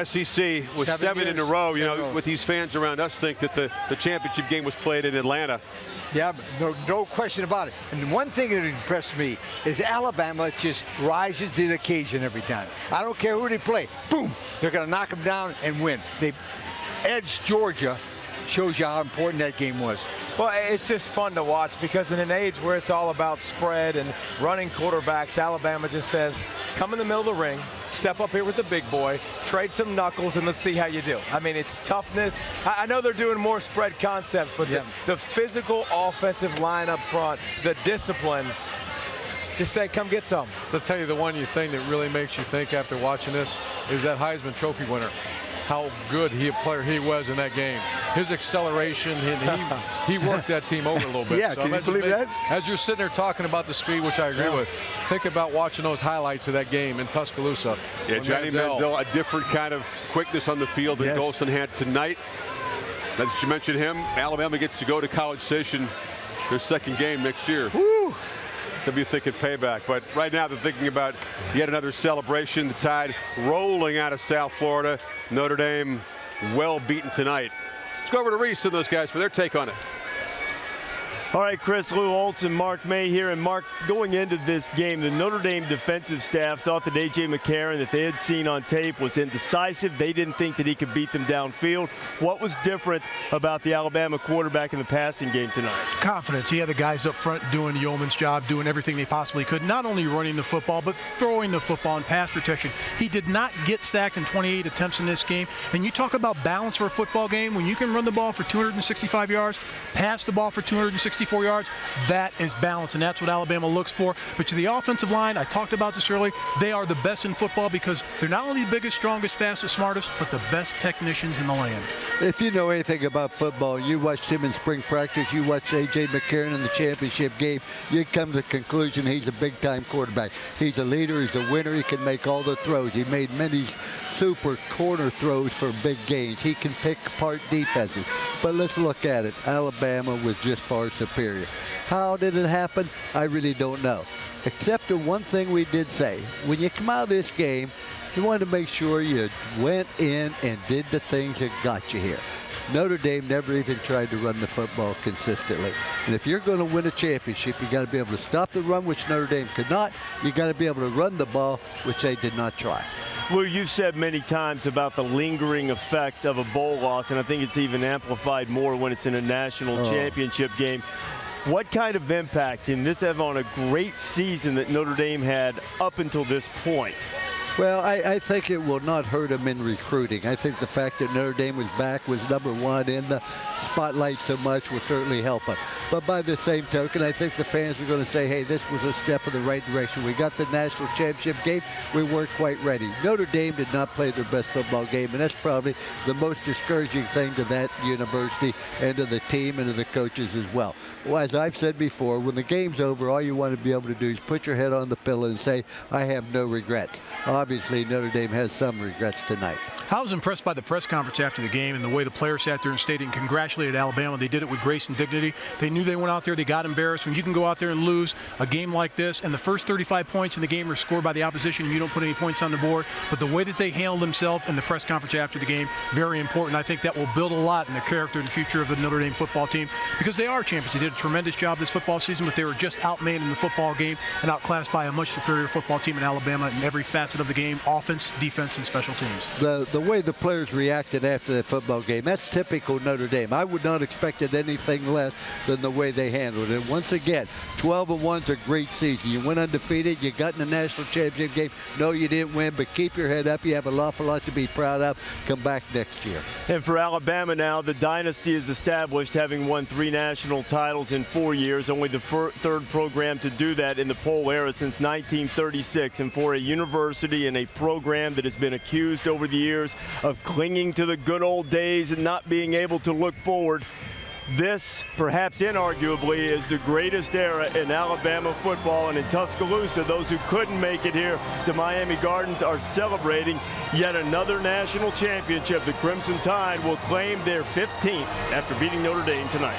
SEC with 7 in a row. You know, with these fans around us, think that the championship game was played in Atlanta. Yeah, no question about it. And one thing that impressed me is Alabama just rises to the occasion every time. I don't care who they play. Boom, they're going to knock them down and win. They edged Georgia. Shows you how important that game was. Well, it's just fun to watch because in an age where it's all about spread and running quarterbacks, Alabama just says, come in the middle of the ring, step up here with the big boy, trade some knuckles, and let's see how you do. I mean, it's toughness. I know they're doing more spread concepts, but the physical offensive line up front, the discipline, just say, come get some. To tell you the one thing that really makes you think after watching this is that Heisman Trophy winner. How good a player he was in that game. His acceleration, and he worked that team over a little bit. Yeah, so can you believe that? As you're sitting there talking about the speed, which I agree with, think about watching those highlights of that game in Tuscaloosa. Yeah, Johnny Manziel, a different kind of quickness on the field than Golson had tonight. As you mentioned him, Alabama gets to go to College Station, their second game next year. Woo! They'll be thinking payback, but right now they're thinking about yet another celebration. The Tide rolling out of South Florida. Notre Dame well beaten tonight. Let's go over to Reese and those guys for their take on it. All right, Chris, Lou Olson, Mark May here. And Mark, going into this game, the Notre Dame defensive staff thought that A.J. McCarron that they had seen on tape was indecisive. They didn't think that he could beat them downfield. What was different about the Alabama quarterback in the passing game tonight? Confidence. He had the guys up front doing the yeoman's job, doing everything they possibly could, not only running the football, but throwing the football and pass protection. He did not get sacked in 28 attempts in this game. And you talk about balance for a football game, when you can run the ball for 265 yards, pass the ball for 264 yards, that is balance, and that's what Alabama looks for. But to the offensive line, I talked about this earlier, they are the best in football because they're not only the biggest, strongest, fastest, smartest, but the best technicians in the land. If you know anything about football, you watched him in spring practice, you watched A.J. McCarron in the championship game, you come to the conclusion he's a big-time quarterback. He's a leader, he's a winner, he can make all the throws. He made many super corner throws for big gains. He can pick apart defenses. But let's look at it. Alabama was just far superior. How did it happen? I really don't know. Except the one thing we did say. When you come out of this game, you wanted to make sure you went in and did the things that got you here. Notre Dame never even tried to run the football consistently. And if you're going to win a championship, you got to be able to stop the run, which Notre Dame could not. You got to be able to run the ball, which they did not try. Lou, you've said many times about the lingering effects of a bowl loss, and I think it's even amplified more when it's in a national championship game. What kind of impact can this have on a great season that Notre Dame had up until this point? Well, I think it will not hurt them in recruiting. I think the fact that Notre Dame was back, was #1 in the spotlight so much will certainly help them. But by the same token, I think the fans are going to say, hey, this was a step in the right direction. We got the national championship game. We weren't quite ready. Notre Dame did not play their best football game, and that's probably the most discouraging thing to that university and to the team and to the coaches as well. Well, as I've said before, when the game's over, all you want to be able to do is put your head on the pillow and say, I have no regrets. Obviously, Notre Dame has some regrets tonight. I was impressed by the press conference after the game and the way the players sat there and stayed and congratulated Alabama. They did it with grace and dignity. They knew they went out there, they got embarrassed. When you can go out there and lose a game like this, and the first 35 points in the game are scored by the opposition, and you don't put any points on the board. But the way that they handled themselves in the press conference after the game, very important. I think that will build a lot in the character and the future of the Notre Dame football team because they are champions. They did a tremendous job this football season, but they were just outmanned in the football game and outclassed by a much superior football team in Alabama in every facet of the game, offense, defense, and special teams. The way the players reacted after the football game, that's typical Notre Dame. I would not expected anything less than the way they handled it. And once again, 12-1's a great season. You went undefeated, you got in the national championship game. No, you didn't win, but keep your head up. You have an awful lot to be proud of. Come back next year. And for Alabama now, the dynasty is established, having won 3 national titles in 4 years, only the third program to do that in the poll era since 1936. And for a university and a program that has been accused over the years of clinging to the good old days and not being able to look forward, this, perhaps inarguably, is the greatest era in Alabama football. And in Tuscaloosa, those who couldn't make it here to Miami Gardens are celebrating yet another national championship. The Crimson Tide will claim their 15th after beating Notre Dame tonight.